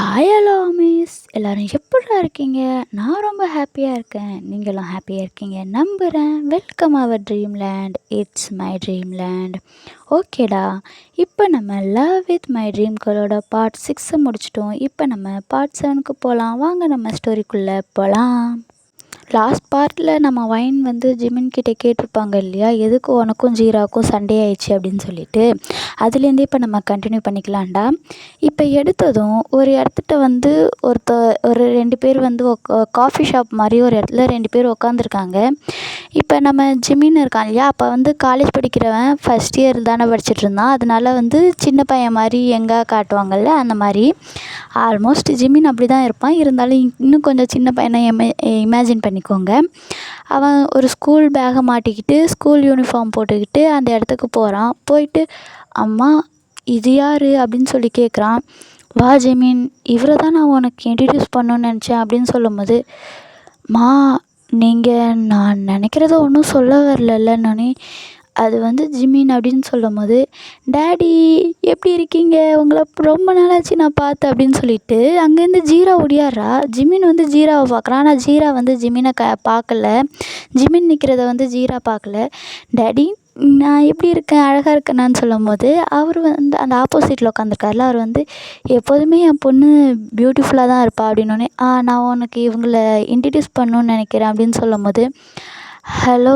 Hi hello miss எல்லோரும் எப்படிடா இருக்கீங்க? நான் ரொம்ப ஹாப்பியாக இருக்கேன். நீங்களும் ஹாப்பியாக இருக்கீங்க நம்புகிறேன். Welcome our dream land. It's my dream land. ஓகேடா, இப்போ நம்ம லவ் வித் மை ட்ரீம் கேர்ளோட பார்ட் 6 முடிச்சிட்டோம். இப்போ நம்ம பார்ட் 7க்கு போகலாம். வாங்க நம்ம ஸ்டோரிக்குள்ளே போகலாம். லாஸ்ட் பார்ட்டில் நம்ம வைன் ஜிமின் கிட்டே கேட்டிருப்பாங்க இல்லையா, எதுக்கு உனக்கும் ஜீராவுக்கும் சண்டே ஆயிடுச்சு அப்படின்னு சொல்லிட்டு. அதுலேருந்தே இப்போ நம்ம கண்டினியூ பண்ணிக்கலாம்டா. இப்போ எடுத்ததும் ஒரு இடத்துட்ட ஒரு 2 பேர் காஃபி ஷாப் மாதிரி ஒரு இடத்துல 2 பேர் உட்காந்துருக்காங்க. இப்போ நம்ம ஜிமின் இருக்கான் இல்லையா, அப்போ காலேஜ் படிக்கிறவன் ஃபஸ்ட் இயர் தானே படிச்சுட்டு இருந்தான். அதனால சின்ன பையன் மாதிரி எங்கே காட்டுவாங்கள்ல, அந்த மாதிரி ஆல்மோஸ்ட் ஜிமின் அப்படி தான் இருப்பான். இருந்தாலும் இன்னும் கொஞ்சம் சின்ன பையனை இமேஜின் பண்ணிக்கோங்க. அவன் ஒரு ஸ்கூல் பேகை மாட்டிக்கிட்டு ஸ்கூல் யூனிஃபார்ம் போட்டுக்கிட்டு அந்த இடத்துக்கு போகிறான். போயிட்டு அம்மா இது யார் அப்படின்னு சொல்லி கேட்குறான். வா ஜிமின், இவரை தான் நான் உனக்கு இன்ட்ரடியூஸ் பண்ணணுன்னு நினச்சேன் அப்படின்னு சொல்லும்போது, மா நீங்கள் நான் நினைக்கிறத ஒன்றும் சொல்ல வரலன்னொன்னே அது ஜிமின் அப்படின்னு சொல்லும்போது, டேடி எப்படி இருக்கீங்க, உங்களை ரொம்ப நாளாச்சு நான் பார்த்தேன் அப்படின்னு சொல்லிட்டு அங்கேருந்து ஜீரா ஒடியாடுறா. ஜிமின் ஜீராவை பார்க்குறான். ஆனால் ஜீரா ஜிமினை பார்க்கல. ஜிமின் நிற்கிறத ஜீரா பார்க்கல. டேடி நான் எப்படி இருக்கேன், அழகாக இருக்கேனான்னு சொல்லும்போது, அவர் அந்த ஆப்போசிட்டில் உட்காந்துருக்காருல, அவர் எப்போதுமே என் பொண்ணு பியூட்டிஃபுல்லாக தான் இருப்பா அப்படின்னோடனே, நான் உனக்கு இவங்களை இன்ட்ரடியூஸ் பண்ணணுன்னு நினைக்கிறேன் அப்படின்னு சொல்லும்போது, ஹலோ,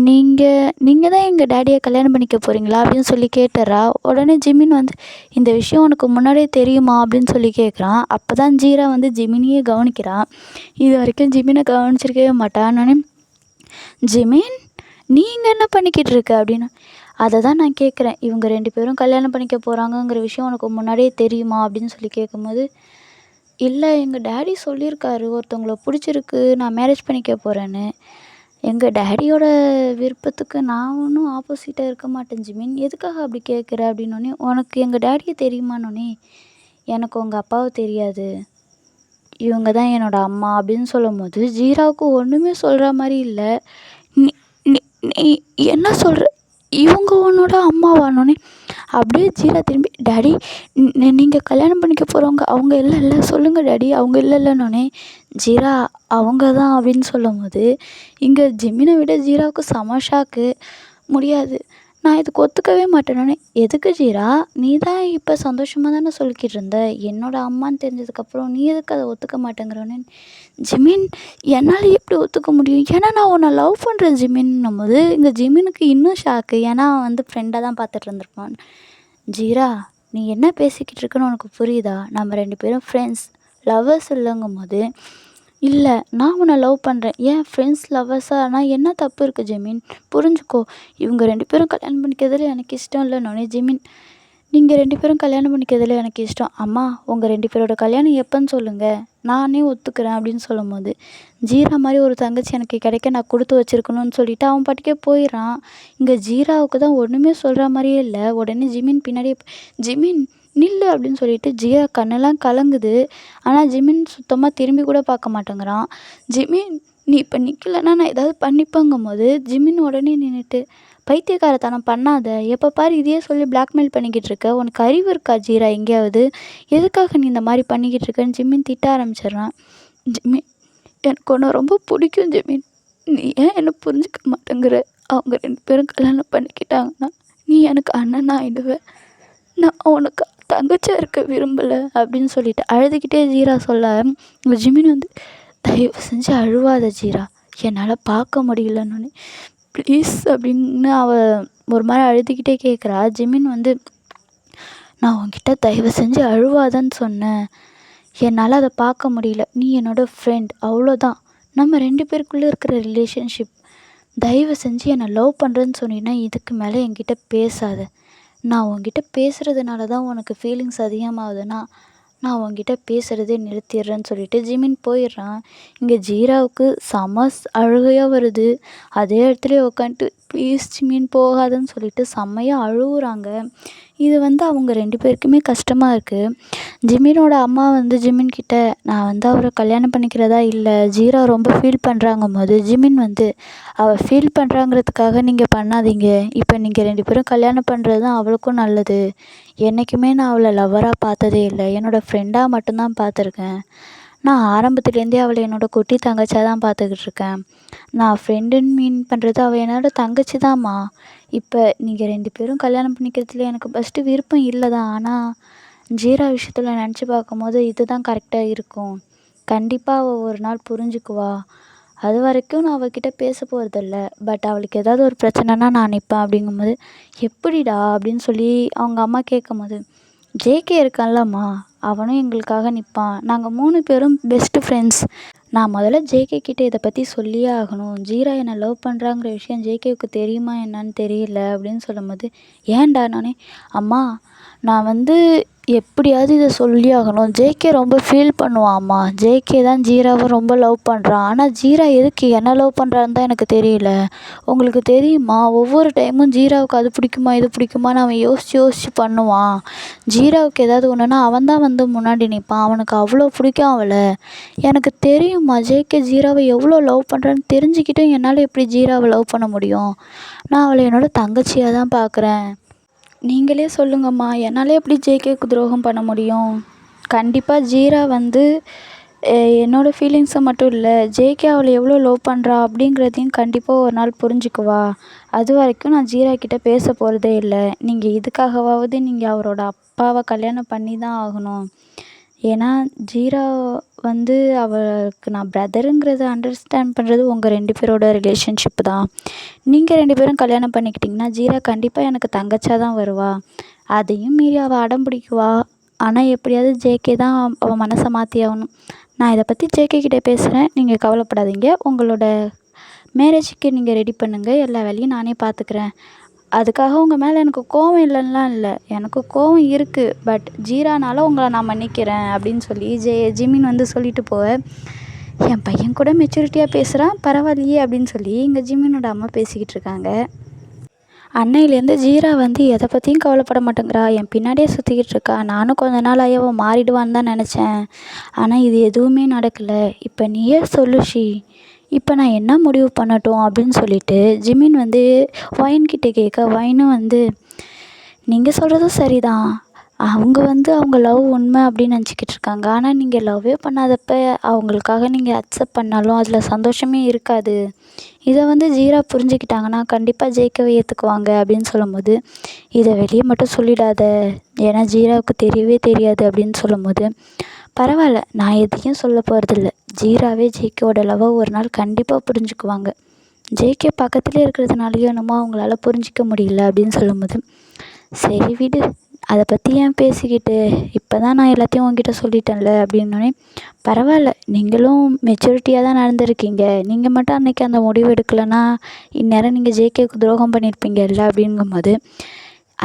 நீங்கள் தான் எங்கள் டேடியை கல்யாணம் பண்ணிக்க போகிறீங்களா அப்படின்னு சொல்லி கேட்டுறா. உடனே ஜிமின் இந்த விஷயம் உனக்கு முன்னாடியே தெரியுமா அப்படின்னு சொல்லி கேட்குறான். அப்போ தான் ஜீரா ஜிமினியே கவனிக்கிறான். இது வரைக்கும் ஜிமினை கவனிச்சிருக்கவே மாட்டான்னொன்னே, ஜிமின் நீங்கள் என்ன பண்ணிக்கிட்டு இருக்க அப்படின்னு. அதை தான் நான் கேட்குறேன், இவங்க 2 பேரும் கல்யாணம் பண்ணிக்க போகிறாங்கங்கிற விஷயம் உனக்கு முன்னாடியே தெரியுமா அப்படின்னு சொல்லி கேட்கும்போது, இல்லை எங்கள் டேடி சொல்லியிருக்காரு ஒருத்தவங்கள பிடிச்சிருக்கு, நான் மேரேஜ் பண்ணிக்க போகிறேன்னு. எங்கள் டேடியோட விருப்பத்துக்கு நான் ஒன்றும் ஆப்போசிட்டாக இருக்க மாட்டேன் ஜிமின், எதுக்காக அப்படி கேட்குற அப்படின்னோடனே, உனக்கு எங்கள் டேடியை தெரியுமான்னொன்னே, எனக்கு உங்கள் அப்பாவை தெரியாது, இவங்க தான் என்னோடய அம்மா அப்படின்னு சொல்லும்போது, ஜீராவுக்கு ஒன்றுமே சொல்கிற மாதிரி இல்லை. நீ நீ நீ என்ன சொல்கிற, இவங்க உன்னோட அம்மாவானோடனே அப்படியே ஜீரா திரும்பி, டேடி நீங்கள் கல்யாணம் பண்ணிக்க போகிறவங்க அவங்க இல்லை சொல்லுங்கள் டேடி, அவங்க இல்லைன்னொன்னே, ஜீரா அவங்க தான் அப்படின்னு சொல்லும்போது, இங்கே ஜிமினை விட ஜீராவுக்கு செம ஷாக்கு. முடியாது, நான் இதுக்கு ஒத்துக்கவே மாட்டேனோடனே, எதுக்கு ஜீரா, நீ தான் இப்போ சந்தோஷமாக தானே சொல்லிக்கிட்டு இருந்த, என்னோடய அம்மான்னு தெரிஞ்சதுக்கப்புறம் நீ எதுக்கு அதை ஒத்துக்க மாட்டேங்கிறோன்னே, ஜிமின் என்னால் எப்படி ஒத்துக்க முடியும், ஏன்னா நான் உன்னை லவ் பண்ணுறேன் ஜிமின்னும் போது இங்கே ஜிமினுக்கு இன்னும் ஷாக்கு. ஏன்னா அவன் ஃப்ரெண்டாக தான் பார்த்துட்டு இருந்திருப்பான். ஜீரா நீ என்ன பேசிக்கிட்டு இருக்குன்னு உனக்கு புரியுதா, நம்ம 2 பேரும் ஃப்ரெண்ட்ஸ், லவ்வர்ஸ் இல்லைங்கும் போது, இல்லை நான் உன்னை லவ் பண்ணுறேன், ஏன் ஃப்ரெண்ட்ஸ் லவ்வர்ஸாக நான் என்ன தப்பு இருக்குது ஜிமின், புரிஞ்சுக்கோ, இவங்க 2 பேரும் கல்யாணம் பண்ணிக்கிறதுல எனக்கு இஷ்டம் இல்லைன்னொன்னே, ஜிமின் நீங்கள் 2 பேரும் கல்யாணம் பண்ணிக்கிறதுல எனக்கு இஷ்டம், அம்மா உங்கள் 2 பேரோட கல்யாணம் எப்போன்னு சொல்லுங்கள், நானே ஒத்துக்கிறேன் அப்படின்னு சொல்லும்போது, ஜீரா மாதிரி ஒரு தங்கச்சி எனக்கு கிடைக்க நான் கொடுத்து வச்சுருக்கணும்னு சொல்லிவிட்டு அவன் பாட்டுக்கே போயிடறான். இங்கே ஜீராவுக்கு தான் ஒன்றுமே சொல்கிற மாதிரியே இல்லை. உடனே ஜிமின் பின்னாடியே, ஜிமின் நில்லு அப்படின்னு சொல்லிட்டு ஜீரா கண்ணெல்லாம் கலங்குது. ஆனால் ஜிமின் சுத்தமாக திரும்பி கூட பார்க்க மாட்டேங்கிறான். ஜிமின் நீ இப்போ நிற்கலன்னா நான் ஏதாவது பண்ணிப்பேங்கும் போது ஜிமின் உடனே நின்றுட்டு, பைத்தியக்காரத்தனம் பண்ணாத, எப்போ பாரு இதையே சொல்லி பிளாக்மெயில் பண்ணிக்கிட்டு இருக்க, உனக்கு அறிவு இருக்கா ஜீரா எங்கேயாவது, எதுக்காக நீ இந்த மாதிரி பண்ணிக்கிட்டு இருக்கன்னு ஜிமின் திட்ட ஆரம்பிச்சிடுறான். ஜிமின் எனக்கு உன்னை ரொம்ப பிடிக்கும் ஜிமின், நீ ஏன் என்னை புரிஞ்சுக்க மாட்டேங்கிற, அவங்க 2 பேரும் கல்யாணம் பண்ணிக்கிட்டாங்கன்னா நீ எனக்கு அண்ணனா ஆயிடுவேன், நான் உனக்கு தங்கச்சியாக இருக்க விரும்பலை அப்படின்னு சொல்லிட்டு அழுதுகிட்டே ஜீரா சொல்ல, ஜிமின் தயவு செஞ்சு அழுவாத ஜீரா, என்னால் பார்க்க முடியலன்னொன்னே, ப்ளீஸ் அப்படின்னு ஒரு மாதிரி அழுதுகிட்டே கேட்குறா. ஜிமின் நான் உன்கிட்ட தயவு செஞ்சு அழுவாதன்னு சொன்னேன், என்னால் அதை பார்க்க முடியல, நீ என்னோடய ஃப்ரெண்ட், அவ்வளோதான், நம்ம 2 பேருக்குள்ளே இருக்கிற ரிலேஷன்ஷிப், தயவு செஞ்சு என்னை லவ் பண்ணுறேன்னு சொன்னீங்கன்னா இதுக்கு மேலே என்கிட்ட பேசாத, நான் உன்கிட்ட பேசுகிறதுனால தான் உனக்கு ஃபீலிங்ஸ் அதிகமாகுதுன்னா நான் உன்கிட்ட பேசுகிறதே நிறுத்திடுறேன்னு சொல்லிட்டு ஜிமின் போயிடுறான். இங்கே ஜீராவுக்கு அழுகையாக வருது. அதே இடத்துலையே உட்காந்துட்டு ப்ளீஸ் ஜிமின் போகாதன்னு சொல்லிட்டு செம்மையாக அழுகுறாங்க. இது அவங்க 2 பேருக்குமே கஷ்டமாக இருக்குது. ஜிமினோட அம்மா ஜிமின் கிட்ட, நான் அவரை கல்யாணம் பண்ணிக்கிறதா இல்லை, ஜீரா ரொம்ப ஃபீல் பண்ணுறாங்கும் போது ஜிமின் அவள் ஃபீல் பண்ணுறாங்கிறதுக்காக நீங்கள் பண்ணாதீங்க, இப்போ நீங்கள் 2 பேரும் கல்யாணம் பண்ணுறது தான் அவளுக்கும் நல்லது, என்றைக்குமே நான் அவளை லவ்வராக பார்த்ததே இல்லை, என்னோடய ஃப்ரெண்டாக மட்டும்தான் பார்த்துருக்கேன். நான் ஆரம்பத்துலேருந்தே அவளை என்னோட குட்டி தங்கச்சியாக தான் பார்த்துக்கிட்டு இருக்கேன். நான் ஃப்ரெண்டுன்னு மீன் பண்ணுறது அவள் என்னோட தங்கச்சி தான்மா. இப்போ நீங்கள் 2 பேரும் கல்யாணம் பண்ணிக்கிறதுல எனக்கு ஃபஸ்ட்டு விருப்பம் இல்லை தான். ஆனால் ஜீரா விஷயத்தில் நினச்சி பார்க்கும்போது இதுதான் கரெக்டாக இருக்கும். கண்டிப்பாக அவள் ஒரு நாள் புரிஞ்சுக்குவா. அது வரைக்கும் நான் அவகிட்ட பேச போகிறதில்ல. பட் அவளுக்கு ஏதாவது ஒரு பிரச்சனைனா நான் நிற்பேன் அப்படிங்கும்போது, எப்படிடா அப்படின்னு சொல்லி அவங்க அம்மா கேட்கும்போது, ஜேகே இருக்கான்லம்மா, அவனும் எங்களுக்காக நிற்பான். நாங்கள் 3 பேரும் பெஸ்ட்டு ஃப்ரெண்ட்ஸ். நான் முதல்ல ஜேகே கிட்ட இதை பற்றி சொல்லியே ஆகணும். ஜீரா என்னை லவ் பண்ணுறாங்கிற விஷயம் ஜேகேவுக்கு தெரியுமா என்னன்னு தெரியல அப்படின்னு சொல்லும்போது, ஏன்டா நானே, அம்மா நான் வந்து எப்படியாவது இதை சொல்லி ஆகணும். ஜேகே ரொம்ப ஃபீல் பண்ணுவாம்மா. ஜேகே தான் ஜீராவை ரொம்ப லவ் பண்ணுறான். ஆனால் ஜீரா எதுக்கு என்னை லவ் பண்ணுறான்னு தான் எனக்கு தெரியல. உங்களுக்கு தெரியுமா, ஒவ்வொரு டைமும் ஜீராவுக்கு அது பிடிக்குமா இது பிடிக்குமான்னு அவன் யோசித்து பண்ணுவான். ஜீராவுக்கு ஏதாவது ஒன்றுனா அவன் தான் வந்து முன்னாடி நிற்பான். அவனுக்கு அவ்வளோ பிடிக்கும் அவளை. எனக்கு தெரியுமா ஜேகே ஜீராவை எவ்வளோ லவ் பண்ணுறான்னு தெரிஞ்சுக்கிட்டும் என்னால் எப்படி ஜீராவை லவ் பண்ண முடியும்? நான் அவளை என்னோட தங்கச்சியாக தான் பார்க்குறேன். நீங்களே சொல்லுங்கம்மா, என்னால் எப்படி ஜேகேவுக்கு துரோகம் பண்ண முடியும்? கண்டிப்பாக ஜீரா வந்து என்னோடய ஃபீலிங்ஸை மட்டும் இல்லை, ஜேகே அவளை எவ்வளோ லவ் பண்ணுறா அப்படிங்கிறதையும் கண்டிப்பாக ஒரு நாள் புரிஞ்சுக்குவா. அது வரைக்கும் நான் ஜீரா கிட்ட பேச போகிறதே இல்லை. நீங்கள் இதுக்காகவாவது நீங்கள் அவரோட அப்பாவை கல்யாணம் பண்ணி தான் ஆகணும். ஏன்னா ஜீரா வந்து அவளுக்கு நான் பிரதருங்கிறத அண்டர்ஸ்டாண்ட் பண்ணுறது உங்கள் 2 பேரோட ரிலேஷன்ஷிப்பு தான். நீங்கள் 2 பேரும் கல்யாணம் பண்ணிக்கிட்டிங்கன்னா ஜீரா கண்டிப்பாக எனக்கு தங்கச்சியாக தான் வருவா. அதையும் மீறி அவள் அடம் பிடிக்குவா. ஆனால் எப்படியாவது ஜேகே தான் அவள் மனசை மாற்றி ஆகணும். நான் இதை பற்றி ஜேகே கிட்டே பேசுகிறேன். நீங்கள் கவலைப்படாதீங்க. உங்களோட மேரேஜுக்கு நீங்கள் ரெடி பண்ணுங்கள். எல்லா வேலையும் நானே பார்த்துக்கிறேன். அதுக்காக உங்கள் மேலே எனக்கு கோவம் இல்லைன்னுலாம் இல்லை. எனக்கு கோவம் இருக்குது. பட் ஜீரானால உங்களை நான் மன்னிக்கிறேன் அப்படின்னு சொல்லி ஜிமின் வந்து சொல்லிட்டு போக, என் பையன் கூட மெச்சூரிட்டியாக பேசுகிறான் பரவாயில்லையே அப்படின்னு சொல்லி இங்கே ஜிமினோட அம்மா பேசிக்கிட்டு இருக்காங்க. அன்னையிலேருந்து ஜீரா வந்து எதை பற்றியும் கவலைப்பட மாட்டேங்கிறா. என் பின்னாடியே சுற்றிக்கிட்டு இருக்கா. நானும் கொஞ்ச நாள் அவள் மாறிடுவான்னு தான் நினச்சேன். ஆனால் இது எதுவுமே நடக்கலை. இப்போ நீயே சொல்லு ஷி, இப்போ நான் என்ன முடிவு பண்ணட்டும் அப்படின்னு சொல்லிட்டு ஜிமின் வந்து ஒயின்கிட்ட கேட்க, ஒயினும் வந்து நீங்கள் சொல்கிறதும் சரிதான். அவங்க வந்து அவங்க லவ் உண்மை அப்படின்னு நினச்சிக்கிட்டு இருக்காங்க. ஆனால் நீங்கள் லவ்வே பண்ணாதப்ப அவங்களுக்காக நீங்கள் அக்செப்ட் பண்ணாலும் அதில் சந்தோஷமே இருக்காது. இதை வந்து ஜீரா புரிஞ்சுக்கிட்டாங்கன்னா கண்டிப்பாக ஜேகேவை ஏற்றுக்குவாங்க அப்படின்னு சொல்லும்போது, இதை வெளியே மட்டும் சொல்லிடாத, ஏன்னா ஜீராவுக்கு தெரியவே தெரியாது அப்படின்னு சொல்லும்போது, பரவாயில்ல நான் எதையும் சொல்ல போகிறதில்ல. ஜீராவே ஜேகேவோட லவ்வை ஒரு நாள் கண்டிப்பாக புரிஞ்சுக்குவாங்க. ஜேகே பக்கத்துலேயே இருக்கிறதுனாலையும் என்னமோ அவங்களால புரிஞ்சிக்க முடியல அப்படின்னு சொல்லும்போது, சரி விடு, அதை பற்றி ஏன் பேசிக்கிட்டு, இப்போ தான் நான் எல்லாத்தையும் உங்ககிட்ட சொல்லிட்டேன்ல அப்படின்னோடனே, பரவாயில்ல நீங்களும் மெச்சூரிட்டியாக தான் நடந்திருக்கீங்க. நீங்கள் மட்டும் அன்றைக்கி அந்த முடிவு எடுக்கலைன்னா இந்நேரம் நீங்கள் ஜேகேவுக்கு துரோகம் பண்ணியிருப்பீங்கல்ல அப்படிங்கும்போது,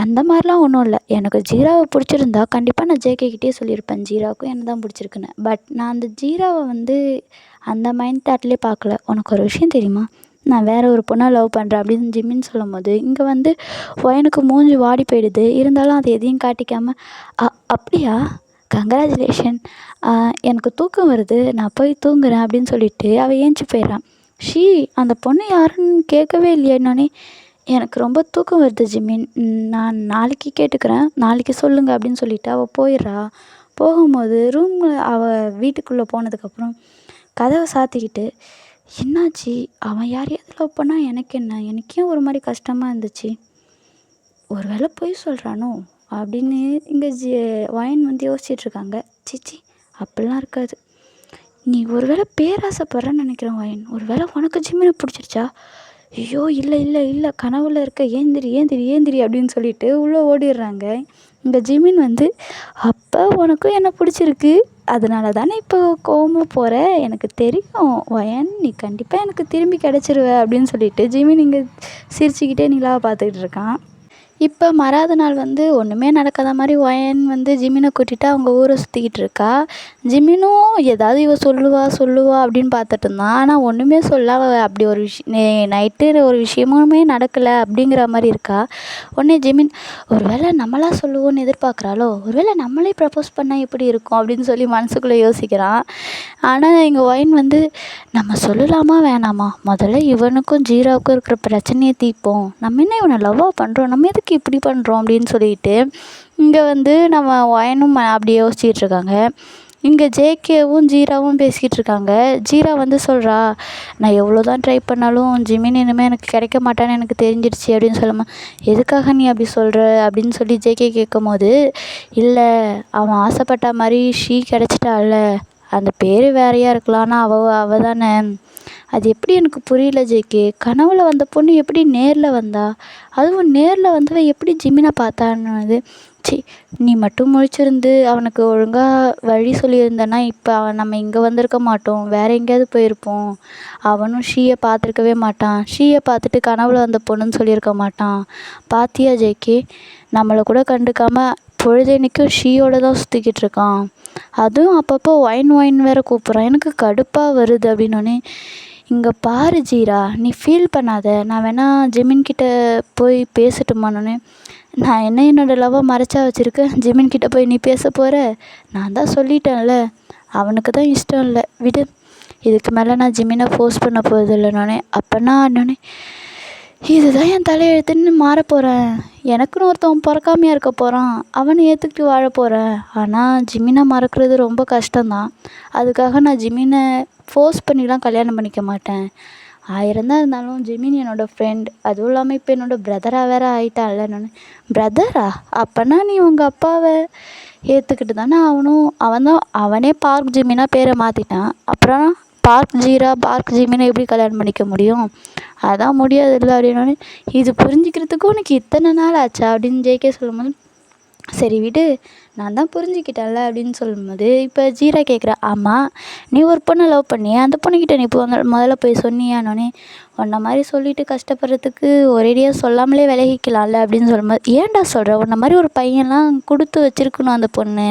அந்த மாதிரிலாம் ஒன்றும் இல்லை. எனக்கு ஜீராவை பிடிச்சிருந்தா கண்டிப்பாக நான் ஜேகேக்கிட்டே சொல்லியிருப்பேன் ஜீராவுக்கும் என்ன தான் பிடிச்சிருக்குன்னு. பட் நான் அந்த ஜீராவை வந்து அந்த மைண்ட் தாட்லேயே பார்க்கல. உனக்கு ஒரு விஷயம் தெரியுமா, நான் வேறு ஒரு பொண்ணை லவ் பண்ணுறேன் அப்படின்னு ஜிமின்னு சொல்லும்போது, இங்கே வந்து ஒயனுக்கு மூஞ்சி வாடி போயிடுது. இருந்தாலும் அதை எதையும் காட்டிக்காமல், அப்படியா, கங்க்ராச்சுலேஷன், எனக்கு தூக்கம் வருது, நான் போய் தூங்குறேன் அப்படின்னு சொல்லிட்டு அவள் ஏஞ்சி போயிடறான். ஷீ, அந்த பொண்ணு யாருன்னு கேட்கவே இல்லையேன்னொன்னே, எனக்கு ரொம்ப தூக்கம் வருது ஜிமின், நான் நாளைக்கு கேட்டுக்கிறேன், நாளைக்கு சொல்லுங்கள் அப்படின்னு சொல்லிட்டு அவள் போயிடுறா. போகும்போது ரூமில் அவள் வீட்டுக்குள்ளே போனதுக்கப்புறம் கதவை சாத்திக்கிட்டு, என்னாச்சு, அவன் யாரையாவது லவ் பண்ணால் எனக்கு என்ன, எனக்கே ஒரு மாதிரி கஷ்டமாக இருந்துச்சு, ஒரு வேளை பொய் சொல்கிறானோ அப்படின்னு இங்கே ஒயின் வந்து யோசிச்சிட்ருக்காங்க. சிச்சி, அப்படிலாம் இருக்காது, நீ ஒரு வேளை பேராசைப்படுறேன்னு நினைக்கிறேன் ஒயின், ஒரு வேளை உனக்கு ஜிம்மினை பிடிச்சிருச்சா, ஐயோ இல்லை இல்லை இல்லை, கனவுல இருக்க, ஏந்திரி ஏந்திரி ஏந்திரி அப்படின்னு சொல்லிட்டு உள்ளே ஓடிடுறாங்க. இந்த ஜிமின் வந்து, அப்போ உனக்கும் என்ன பிடிச்சிருக்கு, அதனால தானே இப்போ கோவமாக போகிற, எனக்கு தெரியும் ஒயன், நீ கண்டிப்பாக எனக்கு திரும்பி கிடச்சிருவ அப்படின்னு சொல்லிட்டு ஜிமின் இங்கே சிரிச்சுக்கிட்டே நிலாவை பார்த்துக்கிட்டு இருக்கான். இப்போ மறாத நாள் வந்து ஒன்றுமே நடக்காத மாதிரி ஒயன் வந்து ஜிமினை கூட்டிகிட்டு அவங்க ஊரை சுற்றிக்கிட்டு இருக்கா. ஜிமினும் ஏதாவது இவ சொல்லுவா அப்படின்னு பார்த்துட்டு இருந்தான். ஆனால் ஒன்றுமே சொல்ல, அவள் அப்படி ஒரு நைட்டு ஒரு விஷயமுமே நடக்கலை அப்படிங்கிற மாதிரி இருக்கா. உடனே ஜிமின், ஒரு வேளை நம்மளா சொல்லுவோன்னு எதிர்பார்க்குறாளோ, ஒரு வேளை நம்மளே ப்ரப்போஸ் பண்ணால் எப்படி இருக்கும் அப்படின்னு சொல்லி மனசுக்குள்ளே யோசிக்கிறான். ஆனால் இங்கே ஒயின் வந்து, நம்ம சொல்லலாமா வேணாமா, முதல்ல இவனுக்கும் ஜீராவுக்கும் இருக்கிற பிரச்சனையை தீர்ப்போம், நம்ம என்ன இவனை லவ்வாக பண்ணுறோம், நம்ம எதுக்கு எதுக்கு இப்படி பண்ணுறோம் அப்படின்னு சொல்லிட்டு இங்கே வந்து நம்ம ஒயனும் அப்படி யோசிச்சுட்டு இருக்காங்க. இங்கே ஜேகேவும் ஜீராவும் பேசிக்கிட்டு இருக்காங்க. ஜீரா வந்து சொல்கிறா, நான் எவ்வளோ தான் ட்ரை பண்ணாலும் ஜிமின் இனிமேல் எனக்கு கிடைக்க மாட்டான்னு எனக்கு தெரிஞ்சிடுச்சு அப்படின்னு சொல்லும்போது, எதுக்காக நீ அப்படி சொல்கிற அப்படின்னு சொல்லி ஜேகே கேட்கும்போது, இல்லை அவன் ஆசைப்பட்ட மாதிரி ஷீ கிடச்சிட்டால, அந்த பேர் வேறையாக இருக்கலாம், ஆனால் அவள் தானே. அது எப்படி எனக்கு புரியல ஜேகே. கனவுல வந்த பொண்ணு எப்படி நேரில் வந்தா? அதுவும் நேரில் வந்தவ எப்படி ஜிமினை பார்த்தான்னு. சி, நீ மட்டும் முழிச்சிருந்து அவனுக்கு ஒழுங்காக வழி சொல்லியிருந்தேன்னா இப்போ நம்ம இங்கே வந்திருக்க மாட்டோம், வேறு எங்கேயாவது போயிருப்போம். அவனும் ஷீயை பார்த்துருக்கவே மாட்டான். ஷீயை பார்த்துட்டு கனவுல வந்த பொண்ணுன்னு சொல்லியிருக்க மாட்டான். பாத்தியா ஜேகே, நம்மளை கூட கண்டுக்காமல் பொழுதேன்னைக்கும் ஷீயோட தான் சுற்றிக்கிட்டு இருக்கான். அதுவும் அப்பப்போ ஒயின் வேறு கூப்பிட்றான். எனக்கு கடுப்பாக வருது அப்படின்னோடனே, இங்கே பாரு ஜீரா, நீ ஃபீல் பண்ணாத, நான் வேணா ஜிமின்கிட்ட போய் பேசட்டுமானோடனே, நான் என்ன என்னோடய லவ்வை மறைச்சா வச்சுருக்கேன், ஜிமின்கிட்ட போய் நீ பேச போகிற? நான் தான் சொல்லிட்டேன்ல, அவனுக்கு தான் இஷ்டம் இல்லை, விடு. இதுக்கு மேலே நான் ஜிமினை ஃபோர்ஸ் பண்ண போகிறது இல்லைனோடனே, அப்போனா அண்ணனே இதுதான் என் தலையெழுத்துன்னு மாற போகிறேன். எனக்குன்னு ஒருத்தவன் பிறக்காமையாக இருக்க போகிறான், அவனை ஏற்றுக்கிட்டு வாழ போகிறேன். ஆனால் ஜிமினை மறக்கிறது ரொம்ப கஷ்டம்தான். அதுக்காக நான் ஜிமினை ஃபோர்ஸ் பண்ணிலாம் கல்யாணம் பண்ணிக்க மாட்டேன். 1000 தான் இருந்தாலும் ஜிமின் என்னோடய ஃப்ரெண்ட், அதுவும் இல்லாமல் இப்போ என்னோடய பிரதராக வேறு ஆகிட்டான்ல. நான் பிரதரா? அப்போனா நீ உங்கள் அப்பாவை ஏற்றுக்கிட்டு தானே ஆகணும். அவனே பார்க் ஜிமினாக பேரை மாற்றிட்டான். அப்புறம் பார்க் ஜீரா பார்க் ஜிமினை எப்படி கல்யாணம் பண்ணிக்க முடியும்? அதான் முடியாதுல்ல அப்படின்னோடனே, இது புரிஞ்சுக்கிறதுக்கு உனக்கு இத்தனை நாள் ஆச்சா அப்படின்னு ஜேகே சொல்லும்போது, சரி விடு, நான் தான் புரிஞ்சுக்கிட்டேன்ல அப்படின்னு சொல்லும்போது, இப்போ ஜீரா கேட்குறா, ஆமாம் நீ ஒரு பொண்ணை லவ் பண்ணி அந்த பொண்ணுக்கிட்ட நீ முதல்ல போய் சொன்னியானோடனே, உன்னை மாதிரி சொல்லிட்டு கஷ்டப்படுறதுக்கு ஒரேடியாக சொல்லாமலே விலகிக்கலாம்ல அப்படின்னு சொல்லும்போது, ஏன்டா சொல்கிற, உன்னை மாதிரி ஒரு பையன்லாம் கொடுத்து வச்சுருக்கணும் அந்த பொண்ணு,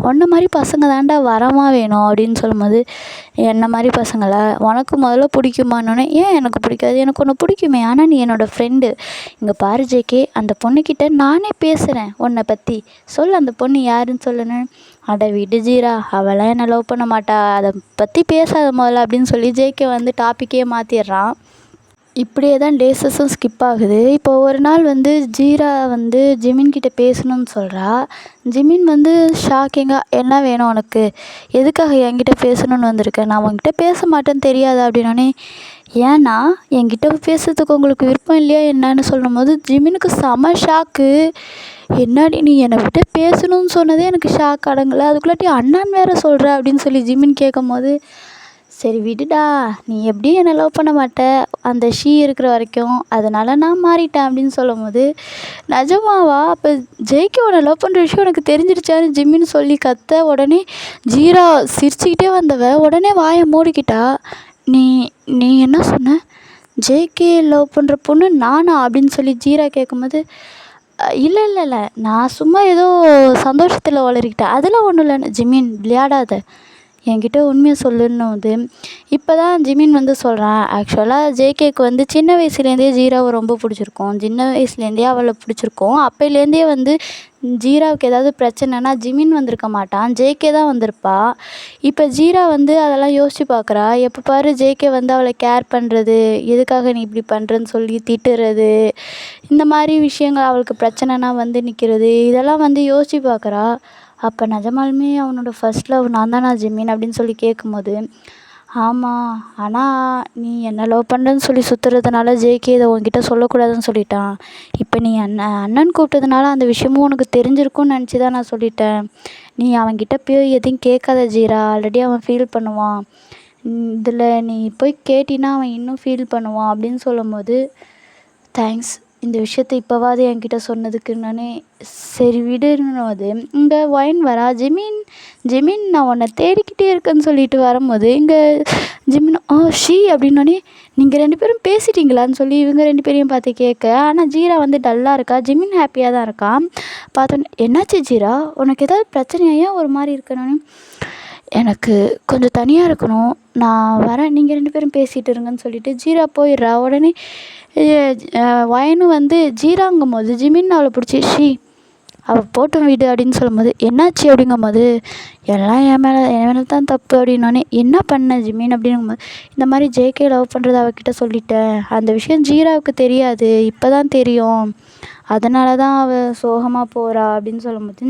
உன்னை மாதிரி பசங்க தாண்டா வரமாக வேணும் அப்படின்னு சொல்லும்போது, என்ன மாதிரி பசங்களா உனக்கு முதல்ல பிடிக்குமானோடனே, ஏன் எனக்கு பிடிக்காது, எனக்கு ஒன்று பிடிக்குமே, ஆனால் நீ என்னோடய ஃப்ரெண்டு. இங்கே பாரு ஜேகே, அந்த பொண்ணுக்கிட்ட நானே பேசுகிறேன் உன்னை பற்றி, சொல் அந்த பொண்ணு யாருன்னு சொல்லுன்னு. அட விடு ஜீரா, அவளாம் என்னை லவ் பண்ண மாட்டா, அதை பற்றி பேசாத முதல்ல அப்படின்னு சொல்லி ஜேகே வந்து டாப்பிக்கே மாற்றிடுறான். இப்படியே தான் டேஸஸும் ஸ்கிப் ஆகுது. இப்போ ஒரு நாள் வந்து ஜீரா வந்து ஜிமின்கிட்ட பேசணும்னு சொல்கிறா. ஜிமின் வந்து ஷாக்கிங்காக, என்ன வேணும் உனக்கு, எதுக்காக என்கிட்ட பேசணுன்னு வந்திருக்க, நான் உங்ககிட்ட பேச மாட்டேன்னு தெரியாதா அப்படின்னோடனே, ஏன்னா என்கிட்ட பேசுறதுக்கு உங்களுக்கு விருப்பம் இல்லையா என்னன்னு சொல்லும்போது ஜிமினுக்கு செம ஷாக்கு. என்னாடி நீ என்னை விட்டு பேசணும்னு சொன்னதே எனக்கு ஷாக் அடங்கலை, அதுக்குள்ளாட்டி அண்ணான்னு வேறு சொல்கிற அப்படின்னு சொல்லி ஜிமின் கேட்கும்போது, சரி விடுடா, நீ எப்படியும் என்னை லவ் பண்ண மாட்ட அந்த ஷீ இருக்கிற வரைக்கும், அதனால் நான் மாறிட்டேன் அப்படின்னு சொல்லும்போது, நிஜமாவா, அப்போ ஜெய்க்கு உன்னை லவ் பண்ணுற விஷயம் எனக்கு தெரிஞ்சிருச்சான்னு ஜிம்மின்னு சொல்லி கத்த. உடனே ஜீரா சிரிச்சுக்கிட்டே வந்தவ உடனே வாயை மூடிக்கிட்டா. நீ நீ என்ன சொன்ன, ஜேகே லவ் பண்ணுற பொண்ணு நானா அப்படின்னு சொல்லி ஜீரா கேட்கும்போது, இல்லை இல்லை இல்லை, நான் சும்மா ஏதோ சந்தோஷத்தில் வளரிக்கிட்டேன், அதெல்லாம் ஒன்றும் இல்லைன்னு. ஜிமின் விளையாடாத, என்கிட்ட உண்மையை சொல்லுன்னும்போது, இப்போ தான் ஜிமின் வந்து சொல்கிறான், ஆக்சுவலாக ஜேகேக்கு வந்து சின்ன வயசுலேருந்தே ஜீராவை ரொம்ப பிடிச்சிருக்கும், சின்ன வயசுலேருந்தே அவளை பிடிச்சிருக்கும். அப்போலேருந்தே வந்து ஜீராவுக்கு ஏதாவது பிரச்சனைனா ஜிமின் வந்திருக்க மாட்டான், ஜேகே தான் வந்திருப்பா. இப்போ ஜீரா வந்து அதெல்லாம் யோசித்து பார்க்குறா. எப்போ பாரு ஜேகே வந்து அவளை கேர் பண்ணுறது, எதுக்காக நீ இப்படி பண்ணுறன்னு சொல்லி திட்டுறது, இந்த மாதிரி விஷயங்கள், அவளுக்கு பிரச்சனைனா வந்து நிற்கிறது, இதெல்லாம் வந்து யோசித்து பார்க்குறா. அப்போ நிஜமாலுமே அவனோட ஃபர்ஸ்ட் லவ் நான் தானா ஜிமின் அப்படின்னு சொல்லி கேட்கும்போது, ஆமாம், ஆனால் நீ என்ன லவ் பண்ணுறேன்னு சொல்லி சுற்றுறதுனால ஜேகே இதை உன்கிட்ட சொல்லக்கூடாதுன்னு சொல்லிட்டான். இப்போ நீ அண்ணன் கூப்பிட்டதுனால அந்த விஷயமும் உனக்கு தெரிஞ்சிருக்கும்னு நினச்சி தான் நான் சொல்லிட்டேன். நீ அவன்கிட்ட போய் எதையும் கேட்காத ஜீரா, ஆல்ரெடி அவன் ஃபீல் பண்ணுவான், இதில் நீ போய் கேட்டினா அவன் இன்னும் ஃபீல் பண்ணுவான் அப்படின்னு சொல்லும்போது, தேங்க்ஸ் இந்த விஷயத்த இப்போவாது என்கிட்ட சொன்னதுக்குன்னே. சரி விடுன்னு போது இங்கே ஒயின் வரா. ஜிமின் நான் உன்னை தேடிக்கிட்டே இருக்கேன்னு சொல்லிட்டு வரும்போது இங்கே ஜிமின் ஷீ அப்படின்னோடனே, நீங்கள் 2 பேரும் பேசிட்டீங்களான்னு சொல்லி இவங்க 2 பேரையும் பார்த்து கேட்க. ஆனால் ஜீரா வந்து டல்லாக இருக்கா, ஜிமின் ஹாப்பியாக தான் இருக்கான். பார்த்தோன்னே, என்னாச்சு ஜீரா, உனக்கு ஏதாவது பிரச்சனையா ஒரு மாதிரி இருக்கணும்னு. எனக்கு கொஞ்சம் தனியாக இருக்கணும், நான் வரேன், நீங்கள் 2 பேரும் பேசிகிட்டு இருங்கன்னு சொல்லிட்டு ஜீரா போயிடுறா. உடனே வயனும் வந்து ஜீராங்கும் போது ஜிமின் அவளை பிடிச்சி, ஷீ அவள் போட்டும் விடு அப்படின்னு சொல்லும்போது, என்னாச்சு அப்படிங்கும்போது, எல்லாம் என் மேலே தான் தப்பு அப்படின்னோடனே, என்ன பண்ண ஜிமின் அப்படிங்கும்போது, இந்த மாதிரி ஜேகே லவ் பண்ணுறது அவகிட்ட சொல்லிட்டேன், அந்த விஷயம் ஜீராவுக்கு தெரியாது, இப்போ தான் தெரியும், அதனால தான் அவள் சோகமாக போகிறா அப்படின்னு சொல்லும்போது,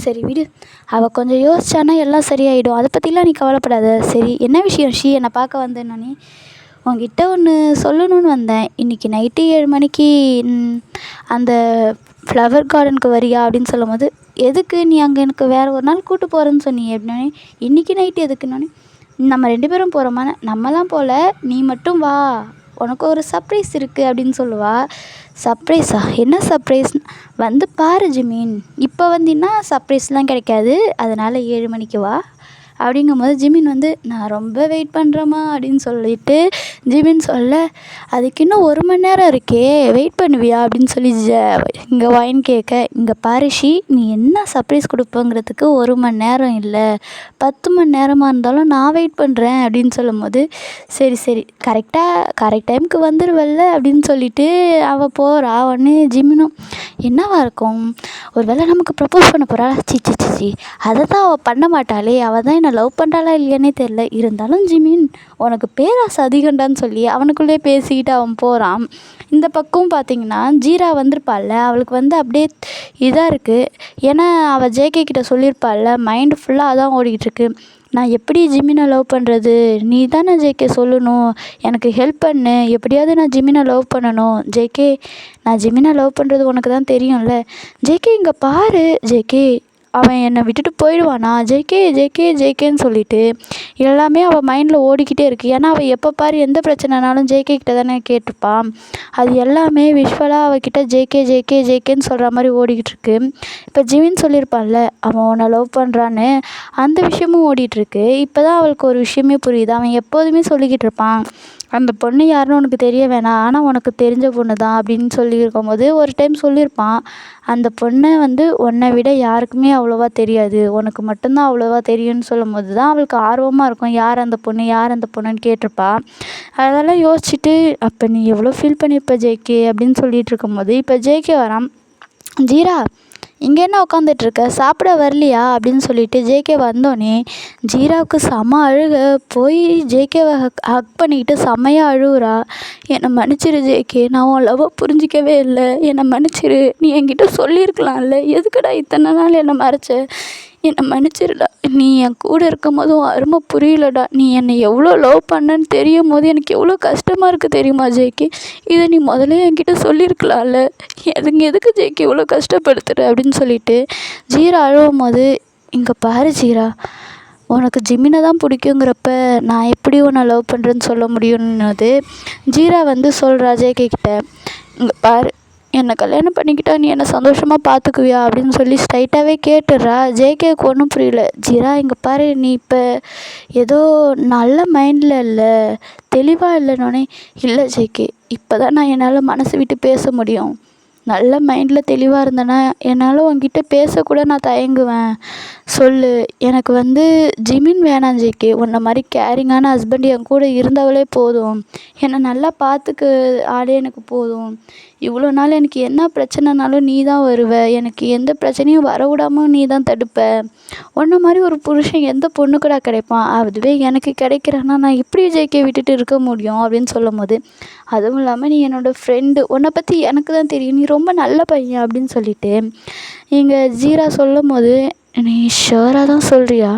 சரி விடு, அவள் கொஞ்சம் யோசிச்சானா எல்லாம் சரியாயிடும், அதை பற்றிலாம் நீ கவலைப்படாத. சரி என்ன விஷயம் ஷீ, என்னை பார்க்க வந்தேன்னொன்னே, உங்ககிட்ட ஒன்று சொல்லணும்னு வந்தேன். இன்றைக்கி நைட்டு 7 மணிக்கு அந்த ஃப்ளவர் கார்டனுக்கு வரியா அப்படின்னு சொல்லும்போது, எதுக்கு, நீ அங்கே எனக்கு வேறு ஒரு நாள் கூப்பிட்டு போகிறேன்னு சொன்னியே அப்படின்னோடனே, இன்றைக்கி நைட்டு எதுக்குன்னொடனே, நம்ம 2 பேரும் போகிறோமா, நம்மலாம் போகல, நீ மட்டும் வா, உனக்கு ஒரு சர்ப்ரைஸ் இருக்குது அப்படின்னு சொல்லுவா. சர்ப்ரைஸா, என்ன சர்ப்ரைஸ், வந்து பாரு ஜிமின், இப்போ வந்தீன்னா சர்ப்ரைஸ்லாம் கிடைக்காது, அதனால் 7 மணிக்கு வா அப்படிங்கும்போது ஜிமின் வந்து, நான் ரொம்ப வெயிட் பண்ணுறேம்மா அப்படின்னு சொல்லிட்டு ஜிமின் சொல்ல, அதுக்கு இன்னும் 1 மணி நேரம் இருக்கே, வெயிட் பண்ணுவியா அப்படின்னு சொல்லி இங்கே வாயின் கேட்க, இங்கே பாரு ஷீ, நீ என்ன சர்ப்ரைஸ் கொடுப்போங்கிறதுக்கு 1 மணி நேரம் இல்லை, 10 மணி நேரமாக இருந்தாலும் நான் வெயிட் பண்ணுறேன் அப்படின்னு சொல்லும்போது, சரி சரி கரெக்ட் டைமுக்கு வந்துடுவல்ல அப்படின்னு சொல்லிட்டு அவள் போகிறா. உடனே ஜிமினும், என்னவா இருக்கும், ஒரு வேளை நமக்கு ப்ரப்போஸ் பண்ண போகிறா, சி அதை தான் அவள் பண்ண மாட்டாளே, அவள் தான் என்னை லவ் பண்ணுறாளா இல்லையானே தெரில, இருந்தாலும் ஜிமின் உனக்கு பேராசை அதிகண்டான்னு சொல்லி அவனுக்குள்ளே பேசிக்கிட்டு அவன் போகிறான். இந்த பக்கம் பார்த்திங்கன்னா ஜீரா வந்திருப்பாள்ல, அவளுக்கு வந்து அப்படியே இதாக இருக்குது. ஏன்னா அவள் ஜேகே கிட்ட சொல்லியிருப்பாள்ல, மைண்டு ஃபுல்லாக அதான் ஓடிக்கிட்டுருக்கு. நான் எப்படி ஜிமினை லவ் பண்ணுறது, நீ தானே ஜேகே சொல்லணும், எனக்கு ஹெல்ப் பண்ணு, எப்படியாவது நான் ஜிமினை லவ் பண்ணணும். ஜேகே, நான் ஜிமினை லவ் பண்ணுறது உனக்கு தான் தெரியும்ல. ஜேகே இங்கே பாரு ஜேகே, அவன் என்னை விட்டுட்டு போயிடுவானா, ஜேகேன்னு சொல்லிட்டு எல்லாமே அவள் மைண்டில் ஓடிக்கிட்டே இருக்குது. ஏன்னா அவள் எப்போ பாரு எந்த பிரச்சனைனாலும் ஜேகே கிட்ட தானே கேட்டிருப்பான். அது எல்லாமே விஷுவலாக அவகிட்ட ஜேகேன்னு சொல்கிற மாதிரி ஓடிக்கிட்டு இருக்கு. இப்போ ஜிமின் சொல்லியிருப்பான்ல, அவன் உன்னை லவ் பண்ணுறான்னு, அந்த விஷயமும் ஓடிட்டுருக்கு. இப்போ தான் அவளுக்கு ஒரு விஷயமே புரியுது. அவன் எப்போதுமே சொல்லிக்கிட்டு இருப்பான், அந்த பொண்ணு யாருன்னு உனக்கு தெரிய வேணாம், ஆனால் உனக்கு தெரிஞ்ச பொண்ணு தான் அப்படின்னு சொல்லியிருக்கும் போது, ஒரு டைம் சொல்லியிருப்பான், அந்த பொண்ணை வந்து உன்னை விட யாருக்குமே அவ்வளோவா தெரியாது, உனக்கு மட்டும்தான் அவ்வளோவா தெரியும்னு சொல்லும் போது தான் அவளுக்கு ஆர்வமாக இருக்கும், யார் அந்த பொண்ணுன்னு கேட்டிருப்பா. அதெல்லாம் யோசிச்சுட்டு, அப்போ நீ எவ்வளோ ஃபீல் பண்ணியிருப்ப ஜேகே அப்படின்னு சொல்லிட்டு இருக்கும்போது, இப்போ ஜேகே வரான். ஜீரா, இங்கே என்ன உட்காந்துட்ருக்க, சாப்பிட வரலையா அப்படின்னு சொல்லிட்டு ஜேகே வந்தோடனே ஜீராவுக்கு செம அழுக, போய் ஜேகேவை ஹக் பண்ணிக்கிட்டு செம்மையாக அழுகுறா. என்னை மன்னிச்சிரு ஜேகே, நான் உன் லவ்வை புரிஞ்சிக்கவே இல்லை, என்னை மன்னிச்சிரு, நீ என்கிட்ட சொல்லியிருக்கலாம்ல, எதுக்குடா இத்தனை நாள் என்னை மறைச்ச, என்னை மன்னிச்சிருடா, நீ என் கூட இருக்கும் போதும் அருமை புரியலடா, நீ என்னை எவ்வளோ லவ் பண்ணன்னு தெரியும் போது எனக்கு எவ்வளோ கஷ்டமாக இருக்குது தெரியுமா ஜேகே, இதை நீ முதல்ல என்கிட்ட சொல்லியிருக்கலாம்ல, எதுக்கு ஜேகே இவ்வளோ கஷ்டப்படுத்துகிற அப்படின்னு சொல்லிட்டு ஜீரா அழுவும் போது, இங்கே பாரு ஜீரா, உனக்கு ஜிமினை தான் பிடிக்குங்கிறப்ப நான் எப்படி உன்னை லவ் பண்ணுறேன்னு சொல்ல முடியும்னது ஜீரா வந்து சொல்கிறா ஜேகே கிட்ட. இங்கே பாரு, என்னை கல்யாணம் பண்ணிக்கிட்டா நீ என்னை சந்தோஷமாக பார்த்துக்குவியா அப்படின்னு சொல்லி ஸ்ட்ரைட்டாகவே கேட்டுடுறா. ஜேகேவுக்கு ஒன்றும் புரியல. ஜீரா இங்கே பாரு, நீ இப்போ ஏதோ நல்ல மைண்டில் இல்லை, தெளிவாக இல்லைன்னொன்னே, இல்லை ஜேகே, இப்போ தான் நான் என்னால் மனசு விட்டு பேச முடியும், நல்ல மைண்டில் தெளிவாக இருந்தேன்னா என்னால் உன்கிட்ட பேசக்கூட நான் தயங்குவேன், சொல்லு, எனக்கு வந்து ஜிமின் வேணாம் ஜேகே, உன்னை மாதிரி கேரிங்கான ஹஸ்பண்ட் என் கூட இருந்தவளே போதும், என்னை நல்லா பார்த்துக்க ஆளே எனக்கு போதும், இவ்வளோ நாள் எனக்கு என்ன பிரச்சனைனாலும் நீ தான் வருவ, எனக்கு எந்த பிரச்சனையும் வரவிடாமல் நீ தான் தடுப்ப, உன்னை மாதிரி ஒரு புருஷன் எந்த பொண்ணு கூட கிடைப்பான், அதுவே எனக்கு கிடைக்கிறேன்னா நான் இப்படி ஜேகே விட்டுட்டு இருக்க முடியும் அப்படின்னு சொல்லும் போது, அதுவும் இல்லாமல் நீ என்னோடய ஃப்ரெண்டு, உன்னை பற்றி எனக்கு தான் தெரியும், நீ ரொம்ப நல்ல பையன் அப்படின்னு சொல்லிட்டு இங்கே ஜீரா சொல்லும் போது, நீ ஷுவராக தான் சொல்கிறியா,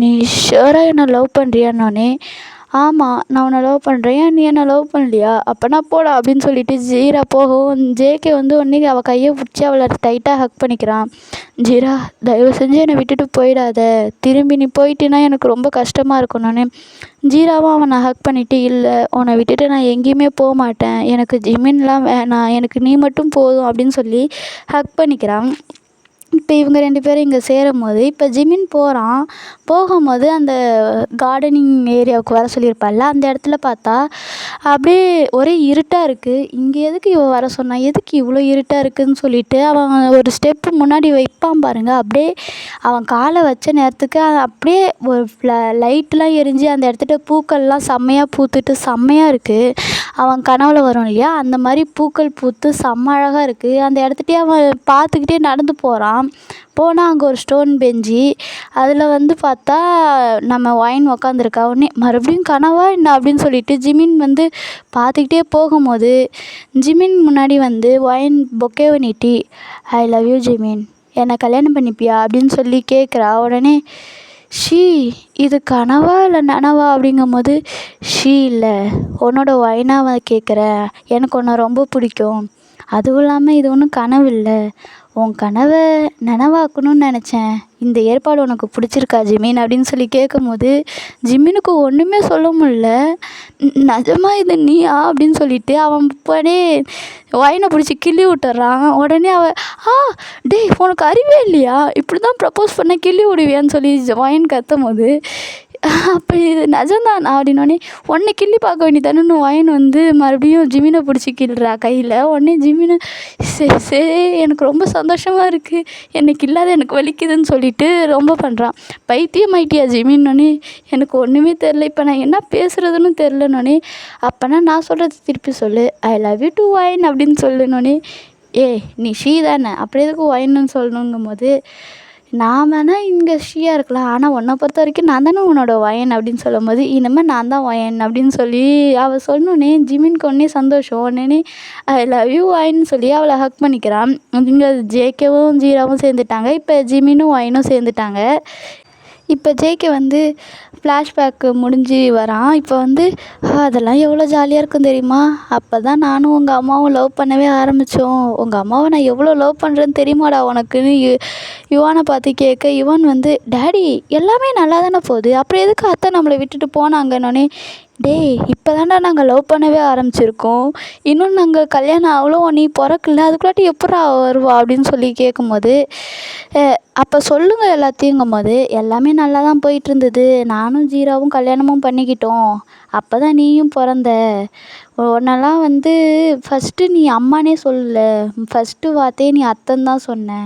நீ ஷுவராக என்னை லவ் பண்ணுறியான்னொன்னே, ஆமாம் நான் உன்னை லவ் பண்ணுறேன், ஏன் நீ என்னை லவ் பண்ணலையா, அப்போனா போடா அப்படின்னு சொல்லிட்டு ஜீரா போகவும் ஜேகே வந்து உடனே அவள் கையை பிடிச்சி அவளை டைட்டாக ஹக் பண்ணிக்கிறான். ஜீரா தயவு செஞ்சு என்னை விட்டுட்டு போயிடாத, திரும்பி நீ போயிட்டின்னா எனக்கு ரொம்ப கஷ்டமாக இருக்கணும்னு ஜீராவும் அவனை ஹக் பண்ணிவிட்டு, இல்லை உன்னை விட்டுட்டு நான் எங்கேயுமே போக மாட்டேன், எனக்கு ஜிமின்லாம் வேணாம், எனக்கு நீ மட்டும் போதும் அப்படின்னு சொல்லி ஹக் பண்ணிக்கிறான். இப்போ இவங்க 2 பேரும் இங்கே சேரும்போது, இப்போ ஜிமின் போகும்போது அந்த கார்டனிங் ஏரியாவுக்கு வர சொல்லியிருப்பாள்ல, அந்த இடத்துல பார்த்தா அப்படியே ஒரே இருட்டாக இருக்குது. இங்கே எதுக்கு இவள் வர சொன்னா, எதுக்கு இவ்வளோ இருட்டாக இருக்குதுன்னு சொல்லிட்டு அவன் ஒரு ஸ்டெப்பு முன்னாடி வைப்பான் பாருங்க, அப்படியே அவன் காலை வச்ச நேரத்துக்கு அப்படியே ஒரு லைட்லாம் எரிஞ்சு அந்த இடத்துல பூக்கள்லாம் செம்மையாக பூத்துட்டு செம்மையாக இருக்குது. அவன் கனவுல வரும் இல்லையா, அந்த மாதிரி பூக்கள் பூத்து செம்ம அழகாக இருக்குது. அந்த இடத்துட்டே அவன் பார்த்துக்கிட்டே நடந்து போகிறான். போகிறான். போனால் அங்கே ஒரு ஸ்டோன் பெஞ்சு, அதில் வந்து பார்த்தா நம்ம ஒயின் உக்காந்துருக்கா. உடனே மறுபடியும் கனவா என்ன அப்படின்னு சொல்லிட்டு ஜிமின் வந்து பார்த்துக்கிட்டே போகும்போது ஜிமின் முன்னாடி வந்து ஒயின் பொக்கேவை நீட்டி, ஐ லவ் யூ ஜிமின், என்னை கல்யாணம் பண்ணிப்பியா அப்படின்னு சொல்லி கேட்குறா. உடனே ஷீ, இது கனவா இல்லை நனவா அப்படிங்கும்போது, ஷீ இல்லை, உன்னோட ஒயினாக கேட்குறேன், எனக்கு உன்னை ரொம்ப பிடிக்கும், அதுவும் இல்லாமல் இது ஒன்றும் கனவு இல்லை, உன் கனவை நனவாக்கணும்னு நினச்சேன், இந்த ஏற்பாடு உனக்கு பிடிச்சிருக்கா ஜிமின் அப்படின்னு சொல்லி கேட்கும்போது ஜிமினுக்கு ஒன்றுமே சொல்ல முடியல. நிஜமா இது நீயா அப்படின்னு சொல்லிட்டு அவன் உடனே ஒயினை பிடிச்சி கிள்ளி விட்டுறான். உடனே ஆ டேய், உனக்கு அறிவே இல்லையா, இப்படி தான் ப்ரப்போஸ் பண்ண கிள்ளி விடுவியான்னு சொல்லி ஒயின் கத்தும் போது, அப்போ இது நிஜம்தானா அப்படின்னோடனே, உடனே கிள்ளி பார்க்க வேண்டியதானு ஒயின் வந்து மறுபடியும் ஜிமினை பிடிச்சி கிள்ளுறா கையில். உடனே ஜிமினை சரி சரி எனக்கு ரொம்ப சந்தோஷமாக இருக்குது, எனக்கு இல்லாத எனக்கு வலிக்குதுன்னு சொல்லிட்டு ரொம்ப பண்ணுறான். பைத்தியம் ஆயிட்டியா ஜிமின்னொன்னே, எனக்கு ஒன்றுமே தெரில, இப்போ நான் என்ன பேசுகிறதுன்னு தெரிலனோடனே, அப்போனா நான் சொல்கிறது திருப்பி சொல்லு, I love you to wine அப்படின்னு சொல்லுனோடனே, நீ ஷீ தானே, அப்படி எதுக்கு ஒயின்னு சொல்லணுங்கும் போது, நான் வேணால் இங்கே ஷீயாக இருக்கலாம், ஆனால் உன்னை பொறுத்த வரைக்கும் நான் தானே உன்னோட ஒயன் அப்படின்னு சொல்லும்போது, இனிமேல் நான் தான் ஒயன் அப்படின்னு சொல்லி அவள் சொன்னோன்னே ஜிமினுக்கு ஒன்றே சந்தோஷம். உடனே ஐ லவ் யூ ஒயின்னு சொல்லி அவளை ஹக் பண்ணிக்கிறான். இங்கே ஜேகேவும் ஜீராவும் சேர்ந்துட்டாங்க. இப்போ ஜிமினும் ஒயினும் சேர்ந்துட்டாங்க. இப்போ ஜேகே வந்து ஃப்ளாஷ்பேக்கு முடிஞ்சு வரான். இப்போ வந்து அதெல்லாம் எவ்வளோ ஜாலியாக இருக்கும் தெரியுமா, அப்போ தான் நானும் உங்கள் அம்மாவும் லவ் பண்ணவே ஆரம்பித்தோம், உங்கள் அம்மாவை நான் எவ்வளோ லவ் பண்ணுறேன்னு தெரியுமாடா உனக்குன்னு யுவானை பார்த்து கேட்க, யுவான் வந்து டேடி எல்லாமே நல்லா தானே போகுது, அப்புறம் எதுக்கு அத்தை நம்மளை விட்டுட்டு போனாங்கன்னொன்னே, டேய் இப்போ தான்டா நாங்கள் லவ் பண்ணவே ஆரம்பிச்சிருக்கோம், இன்னும் நாங்கள் கல்யாணம் அவ்வளோ நீ பிறக்கல, அதுக்குள்ளாட்டி எப்படா வருவா அப்படின்னு சொல்லி கேட்கும்போது, அப்போ சொல்லுங்கள் எல்லாத்தையுங்கும் போது, எல்லாமே நல்லா தான் போயிட்டு இருந்தது, நானும் ஜீராவும் கல்யாணமும் பண்ணிக்கிட்டோம், அப்போ தான் நீயும் பிறந்த, உன்னெல்லாம் வந்து ஃபஸ்ட்டு நீ அம்மானே சொல்லல, ஃபஸ்ட்டு வார்த்தையே நீ அத்தைன்னு தான் சொன்ன,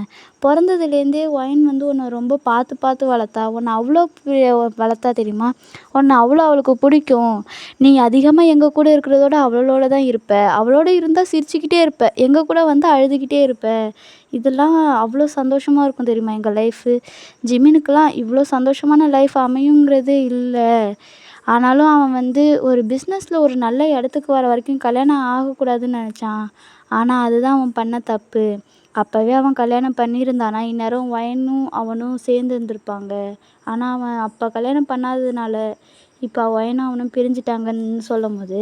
பிறந்ததுலேருந்தே ஒயின் வந்து உன்னை ரொம்ப பார்த்து பார்த்து வளர்த்தா, உன்னை அவ்வளோ வளர்த்தா தெரியுமா, உன்னை அவ்வளோ அவளுக்கு பிடிக்கும், நீ அதிகமாக எங்கள் கூட இருக்கிறதோட அவளோட தான் இருப்ப, அவளோட இருந்தால் சிரிச்சுக்கிட்டே இருப்ப, எங்கள் கூட வந்து அழுதுகிட்டே இருப்ப, இதெல்லாம் அவ்வளோ சந்தோஷமாக இருக்கும் தெரியுமா எங்கள் லைஃபு, ஜிமினுக்கெலாம் இவ்வளோ சந்தோஷமான லைஃப் அமையுங்கிறதே இல்லை, ஆனாலும் அவன் வந்து ஒரு பிஸ்னஸில் ஒரு நல்ல இடத்துக்கு வர வரைக்கும் கல்யாணம் ஆகக்கூடாதுன்னு நினச்சான், ஆனால் அதுதான் அவன் பண்ண தப்பு, அப்போவே அவன் கல்யாணம் பண்ணியிருந்தானா இந்நேரம் ஒயனும் அவனும் சேர்ந்து இருந்திருப்பாங்க, ஆனால் அவன் அப்போ கல்யாணம் பண்ணாததுனால இப்போ ஒயனும் அவனும் பிரிஞ்சிட்டாங்கன்னு சொல்லும் போது,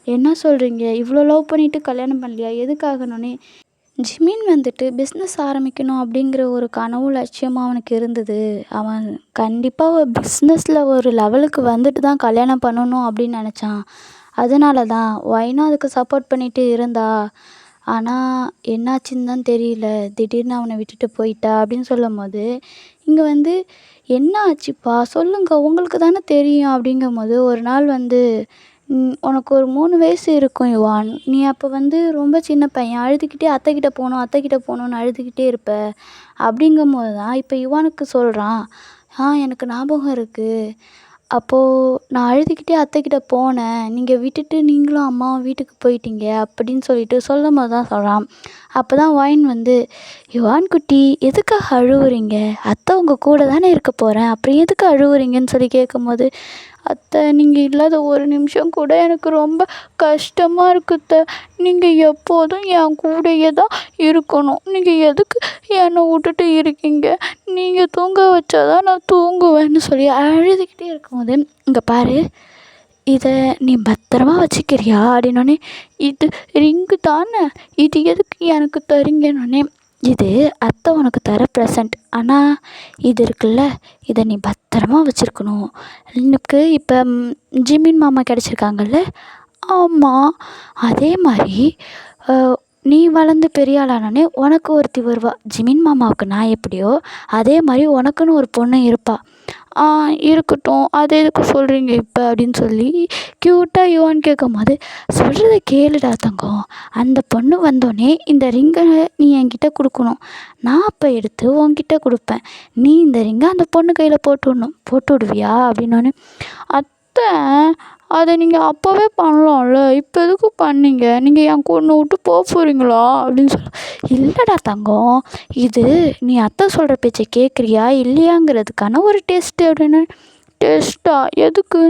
என்ன சொல்கிறீங்க, இவ்வளோ லவ் பண்ணிவிட்டு கல்யாணம் பண்ணலையா எதுக்காகனோடனே, ஜிமின் வந்துட்டு பிஸ்னஸ் ஆரம்பிக்கணும் அப்படிங்கிற ஒரு கனவு லட்சியமாக அவனுக்கு இருந்தது, அவன் கண்டிப்பாக ஒரு பிஸ்னஸில் ஒரு லெவலுக்கு வந்துட்டு தான் கல்யாணம் பண்ணணும் அப்படின்னு நினச்சான், அதனால தான் ஒயனும் அதுக்கு சப்போர்ட் பண்ணிட்டு இருந்தா, ஆனால் என்னாச்சுன்னு தான் தெரியல, திடீர்னு அவனை விட்டுட்டு போயிட்டா அப்படின்னு சொல்லும் போது, இங்கே வந்து என்ன ஆச்சுப்பா சொல்லுங்க உங்களுக்கு தானே தெரியும் அப்படிங்கும் போது, ஒரு நாள் வந்து உனக்கு ஒரு 3 வயசு இருக்கும் யுவான், நீ அப்போ வந்து ரொம்ப சின்ன பையன், அழுதுகிட்டே அத்தைக்கிட்ட போகணும் அத்தைக்கிட்ட போகணுன்னு அழுதுகிட்டே இருப்ப, அப்படிங்கும் போது தான் இப்போ யுவானுக்கு சொல்கிறான், எனக்கு ஞாபகம் இருக்குது, அப்போது நான் அழுதுகிட்டே அத்தைக்கிட்ட போனேன், நீங்கள் விட்டுட்டு நீங்களும் அம்மாவும் வீட்டுக்கு போயிட்டீங்க அப்படின்னு சொல்லிட்டு சொல்லும் போது தான் சொல்கிறான். அப்போ தான் ஒயின் வந்து, யுவான் குட்டி எதுக்காக அழுவுறீங்க, அத்தை உங்கள் கூட தானே இருக்க போகிறேன், அப்புறம் எதுக்கு அழுவுறீங்கன்னு சொல்லி கேட்கும்போது, அத்தை நீங்கள் இல்லாத ஒரு நிமிஷம் கூட எனக்கு ரொம்ப கஷ்டமாக இருக்குத்த, நீங்கள் எப்போதும் என் கூடயே தான் இருக்கணும், நீங்கள் எதுக்கு என்னை விட்டுட்டு இருக்கீங்க, நீங்கள் தூங்க வச்சா தான் நான் தூங்குவேன்னு சொல்லி அழுதுகிட்டே இருக்கும்போது, இங்கே பாரு இதை நீ பத்திரமா வச்சுக்கிறியா அப்படின்னோடனே, இது ரிங்கு தானே, இது எதுக்கு எனக்கு தரீங்கன்னொடனே, இது அத்தை உனக்கு தர ப்ரெசண்ட், ஆனால் இது இருக்குல்ல இதை நீ பத்திரமா வச்சுருக்கணும், எனக்கு இப்போ ஜிமின் மாமா கிடச்சிருக்காங்கல்ல, ஆமாம், அதே மாதிரி நீ வளர்ந்து பெரிய ஆளானோடனே உனக்கு ஒருத்தி வருவா, ஜிமின் மாமாவுக்கு நான் எப்படியோ அதே மாதிரி உனக்குன்னு ஒரு பொண்ணு இருப்பாள், இருக்கட்டும் அது எதுக்கு சொல்கிறீங்க இப்போ அப்படின்னு சொல்லி க்யூட்டாக யுவான் கேட்கும் போது, சொல்கிறத கேளுடா தங்கம், அந்த பொண்ணு வந்தோடனே இந்த ரிங்கை நீ என்கிட்ட கொடுக்கணும், நான் அப்போ எடுத்து உன்கிட்ட கொடுப்பேன், நீ இந்த ரிங்கை அந்த பொண்ணு கையில் போட்டு விடணும், போட்டு விடுவியா அப்படின்னோடனே, அத்தை அதை நீங்கள் அப்போவே பண்ணலாம்ல, இப்போ எதுக்கு பண்ணீங்க? நீங்கள் என் என்னை விட்டு போகிறீங்களா அப்படின்னு சொல்ல, இல்லைடா தங்கம், இது நீ அத்தை சொல்கிற பேச்சை கேட்குறியா இல்லையாங்கிறதுக்கான ஒரு டெஸ்ட்டு அப்படின்னு. டெஸ்ட்டா? எதுக்கு?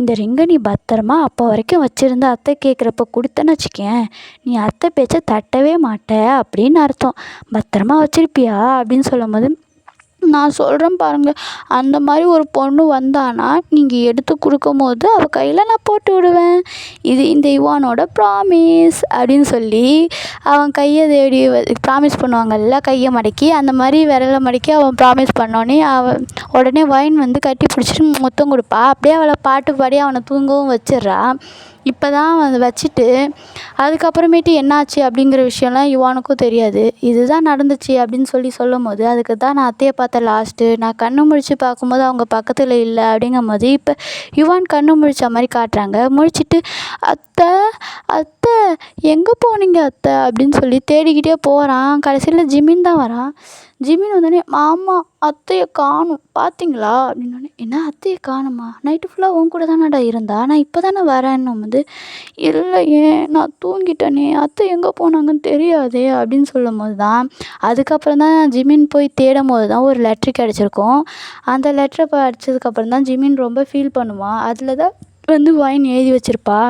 இந்த ரிங்கை நீ பத்திரமா அப்போ வரைக்கும் வச்சுருந்த அத்தை கேட்குறப்ப கொடுத்தேன்னு வச்சுக்கேன், நீ அத்தை பேச்சை தட்டவே மாட்ட அப்படின்னு அர்த்தம். பத்திரமா வச்சுருப்பியா அப்படின்னு சொல்லும்போது, நான் சொல்கிறேன் பாருங்கள், அந்த மாதிரி ஒரு பொண்ணு வந்தானா நீங்கள் எடுத்து கொடுக்கும்போது அவள் கையில் நான் போட்டு விடுவேன். இது இந்த இவானோட ப்ராமிஸ் அப்படின்னு சொல்லி அவன் கையை தேடி ப்ராமிஸ் பண்ணுவாங்கல்ல, கையை மடக்கி அந்த மாதிரி விரலை மடக்கி அவன் ப்ராமிஸ் பண்ணோன்னே அவன் உடனே வைன் வந்து கட்டி பிடிச்சிட்டு முத்தம் கொடுப்பா. அப்படியே அவளை பாட்டு பாடி அவனை தூங்கவும் வச்சிடுறா. இப்போ தான் அதை வச்சுட்டு அதுக்கப்புறமேட்டு என்னாச்சு அப்படிங்கிற விஷயம்லாம் யுவானுக்கும் தெரியாது. இதுதான் நடந்துச்சு அப்படின்னு சொல்லும்போது, அதுக்கு தான் நான் அத்தையை பார்த்தேன் லாஸ்ட்டு, நான் கண்ணு முழிச்சு பார்க்கும்போது அவங்க பக்கத்தில் இல்லை அப்படிங்கும்போது இப்போ யுவான் கண்ணு முழிச்ச மாதிரி காட்டுறாங்க. முழிச்சிட்டு, அத்தை அத்தை எங்கே போனீங்க அத்தை அப்படின்னு சொல்லி தேடிக்கிட்டே போகிறான். கடைசியில் ஜிமின் தான் வரான். ஜிமின் வந்தோடனே, மாமா அத்தையை காணும் பார்த்தீங்களா அப்படின்னோடனே, என்ன அத்தையை காணுமா? நைட்டு ஃபுல்லாக உன் கூட தானடா இருந்தா, நான் இப்போ தானே வரேன்னும் போது, இல்லையே நான் தூங்கிட்டேனே, அத்தை எங்கே போனாங்கன்னு தெரியாதே அப்படின்னு சொல்லும்போது தான், அதுக்கப்புறம் தான் ஜிமின் போய் தேடும் போது தான் ஒரு லெட்ரு கிடச்சிருக்கும். அந்த லெட்டரை படித்ததுக்கப்புறம் தான் ஜிமின் ரொம்ப ஃபீல் பண்ணுவான். அதில் தான் வந்து வைன் எழுதி வச்சுருப்பா.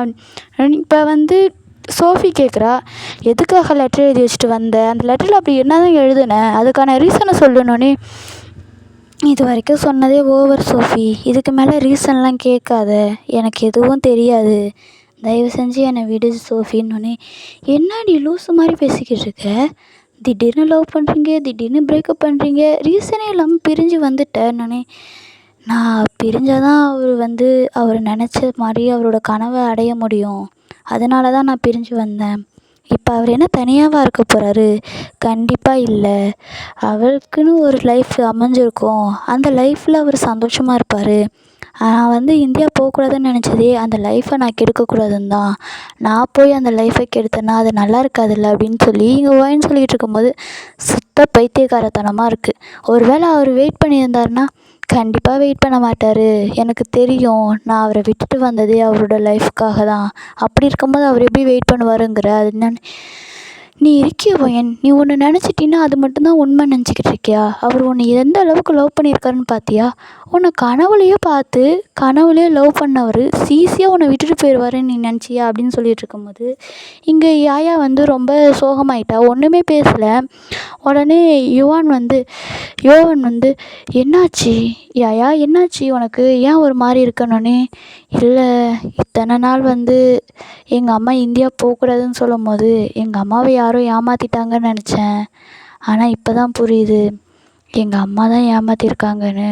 இப்போ வந்து சோஃபி கேட்குறா, எதுக்காக லெட்டர் எழுதி வச்சுட்டு வந்த? அந்த லெட்டரில் அப்படி என்ன தான் எழுதுனேன், அதுக்கான ரீசனை சொல்லணுன்னே, இது வரைக்கும் சொன்னதே ஓவர் சோஃபி, இதுக்கு மேலே ரீசன்லாம் கேட்காத, எனக்கு எதுவும் தெரியாது, தயவு செஞ்சு என்னை விடு சோஃபின்னொன்னே, என்னடி லூஸு மாதிரி பேசிக்கிட்டு இருக்க, திடீர்னு லவ் பண்ணுறீங்க, திடீர்னு பிரேக்கப் பண்ணுறீங்க, ரீசனே இல்லாமல் பிரிஞ்சு வந்துட்டேன்னொன்னே, நான் பிரிஞ்சால் தான் அவர் நினச்ச மாதிரி அவரோட கனவை அடைய முடியும், அதனால தான் நான் பிரிஞ்சு வந்தேன். இப்போ அவர் என்ன தனியாகவா இருக்க போகிறாரு? கண்டிப்பாக இல்லை. அவருக்குன்னு ஒரு லைஃப் அமைஞ்சிருக்கும், அந்த லைஃப்பில் அவர் சந்தோஷமாக இருப்பார். நான் இந்தியா போகக்கூடாதுன்னு நினச்சதே அந்த லைஃப்பை நான் கெடுக்கக்கூடாதுன்னு தான். நான் போய் அந்த லைஃப்பை கெடுத்தேன்னா அது நல்லா இருக்காதுல்ல அப்படின்னு சொல்லி இங்கே ஓயின்னு சொல்லிகிட்டு இருக்கும்போது, சுத்த பைத்தியக்காரத்தனமாக இருக்குது. ஒரு வேளை அவர் வெயிட் பண்ணியிருந்தாருன்னா, கண்டிப்பாக வெயிட் பண்ண மாட்டார், எனக்கு தெரியும், நான் அவரை விட்டுட்டு வந்ததே அவரோட லைஃப்க்காக தான். அப்படி இருக்கும்போது அவர் எப்படி வெயிட் பண்ணுவாருங்கிற, அது என்னன்னு நீ இருக்கிய பையன், நீ ஒன்று நினச்சிட்டின்னா அது மட்டும்தான் உண்மை நினச்சிக்கிட்டு இருக்கியா? அவர் உன்னை எந்த அளவுக்கு லவ் பண்ணியிருக்காருன்னு பார்த்தியா? உன்னை கனவுலையே பார்த்து கனவுலேயே லவ் பண்ணவர் ஈஸியாக உன்னை விட்டுட்டு போயிடுவாருன்னு நீ நினச்சியா அப்படின்னு சொல்லிட்டு இருக்கும்போது, இங்கே யாயா ரொம்ப சோகமாயிட்டா, ஒன்றுமே பேசலை. உடனே யோவன் என்னாச்சு யாயா, என்னாச்சு உனக்கு, ஏன் ஒரு மாதிரி இருக்கணுன்னே, இல்லை இத்தனை நாள் எங்கள் அம்மா இந்தியா போகக்கூடாதுன்னு சொல்லும்போது எங்கள் அம்மாவை யாரோ ஏமாற்றிட்டாங்கன்னு நினச்சேன், ஆனால் இப்போ தான் புரியுது எங்கள் அம்மா தான் ஏமாற்றிருக்காங்கன்னு.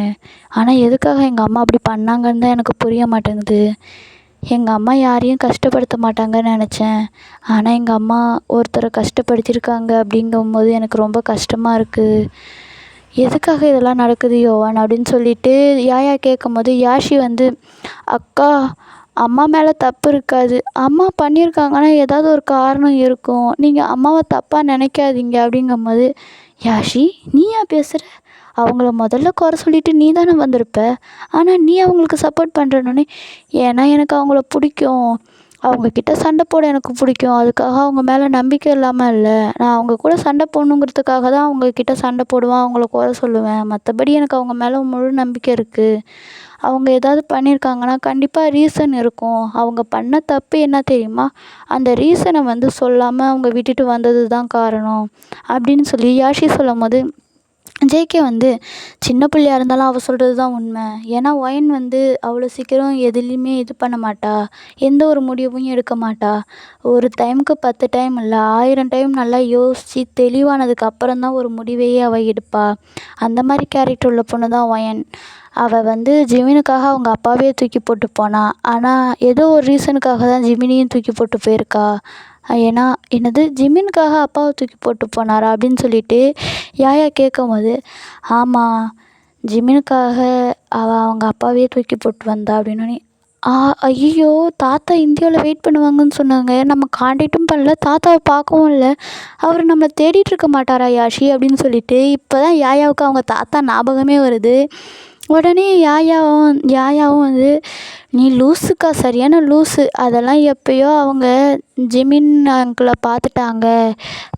ஆனால் எதுக்காக எங்கள் அம்மா அப்படி பண்ணாங்கன்னு தான் எனக்கு புரிய மாட்டேங்குது. எங்கள் அம்மா யாரையும் கஷ்டப்படுத்த மாட்டாங்கன்னு நினச்சேன், ஆனால் எங்கள் அம்மா ஒருத்தரை கஷ்டப்படுத்தியிருக்காங்க அப்படிங்கும்போது எனக்கு ரொம்ப கஷ்டமாக இருக்குது. எதுக்காக இதெல்லாம் நடக்குது யோவான் அப்படின்னு சொல்லிட்டு யாயா கேட்கும்போது, யாஷி அக்கா அம்மா மேலே தப்பு இருக்காது, அம்மா பண்ணியிருக்காங்கன்னா ஏதாவது ஒரு காரணம் இருக்கும், நீங்கள் அம்மாவை தப்பாக நினைக்காதீங்க அப்படிங்கும்போது, யாஷி நீ ஏன் பேசுகிற, அவங்கள முதல்ல குறை சொல்லிவிட்டு நீ தானே வந்திருப்ப, ஆனால் நீ அவங்களுக்கு சப்போர்ட் பண்ணுறனோடனே, ஏன்னா எனக்கு அவங்கள பிடிக்கும், அவங்கக்கிட்ட சண்டை போட எனக்கு பிடிக்கும், அதுக்காக அவங்க மேலே நம்பிக்கை இல்லாமல் இல்லை, நான் அவங்க கூட சண்டை போடணுங்கிறதுக்காக தான் அவங்கக்கிட்ட சண்டை போடுவேன், அவங்கள குறை சொல்லுவேன், மற்றபடி எனக்கு அவங்க மேலே முழு நம்பிக்கை இருக்குது. அவங்க ஏதாவது பண்ணியிருக்காங்கன்னா கண்டிப்பாக ரீசன் இருக்கும், அவங்க பண்ண தப்பு என்ன தெரியுமா, அந்த ரீசனை சொல்லாமல் அவங்க விட்டுட்டு வந்தது தான் காரணம் அப்படின்னு சொல்லி யாஷி சொல்லும்போது, ஜேகே சின்ன பிள்ளையா இருந்தாலும் அவள் சொல்கிறது தான் உண்மை. ஏன்னா ஒயின் அவ்வளோ சீக்கிரம் எதுலேயுமே இது பண்ண மாட்டா, எந்த ஒரு முடிவையும் எடுக்க மாட்டா. ஒரு டைமுக்கு 10 டைம் இல்லை 1000 டைம் நல்லா யோசித்து தெளிவானதுக்கு அப்புறம் தான் ஒரு முடிவையே அவள் எடுப்பா. அந்த மாதிரி கேரக்டர் உள்ள பொண்ணு தான் ஒயன். அவள் ஜிமினுக்காக அவங்க அப்பாவே தூக்கி போட்டு போனா, ஆனால் ஏதோ ஒரு ரீசனுக்காக தான் ஜிமினையும் தூக்கி போட்டு போயிருக்கா. ஏன்னா என்னது ஜிமினுக்காக அப்பாவை தூக்கி போட்டு போனாரா அப்படின்னு சொல்லிட்டு யாயா கேட்கும்போது, ஆமாம் ஜிமினுக்காக அவங்க அப்பாவே தூக்கி போட்டு வந்தா அப்படின்னோடனே, ஐயோ தாத்தா இந்தியாவில் வெயிட் பண்ணுவாங்கன்னு சொன்னாங்க, நம்ம காண்டாக்டும் பண்ணல, தாத்தாவை பார்க்கவும் இல்லை, அவர் நம்மளை தேடிட்டு இருக்க மாட்டாரா யாஷி அப்படின்னு சொல்லிட்டு இப்போ தான் யாயாவுக்கு அவங்க தாத்தா ஞாபகமே வருது. உடனே யாயாவும் நீ லூசுக்கா, சரியான லூசு. அதெல்லாம் எப்பயோ அவங்க ஜிமின் அங்கிளை பார்த்துட்டாங்க.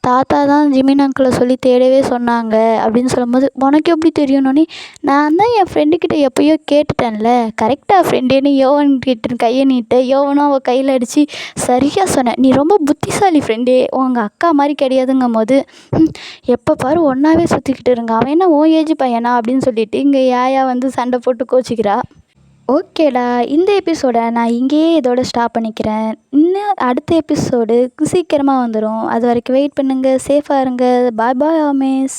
தாத்தா தான் ஜிமின் அங்கிளை சொல்லி தேடவே சொன்னாங்க அப்படின்னு சொல்லும்போது, உனக்கு எப்படி தெரியும்னோடனே, நான் தான் என் ஃப்ரெண்டுக்கிட்ட எப்பயோ கேட்டுட்டேன்ல. கரெக்டாக ஃப்ரெண்டேன்னு யோவன் கிட்ட கையை நீட்ட, யோவனும் அவள் கையில் அடித்து சரியாக சொன்னேன். நீ ரொம்ப புத்திசாலி ஃப்ரெண்டே, உங்கள் அக்கா மாதிரி கிடையாதுங்கும் போது எப்போ பாரு ஒன்றாவே சுற்றிக்கிட்டு இருங்க, அவன் என்ன உன் ஏஜ் பையனா அப்படின்னு சொல்லிட்டு இங்கே யாயா வந்து சண்டை போட்டு கோச்சிக்கிறா. ஓகேடா, இந்த எபிசோடை நான் இங்கேயே இதோட ஸ்டாப் பண்ணிக்கிறேன். இன்னும் அடுத்த எபிசோடு சீக்கிரமாக வந்துடும். அது வரைக்கும் வெயிட் பண்ணுங்கள். சேஃபாக இருங்க. பாய் பாய் ஆமேஸ்.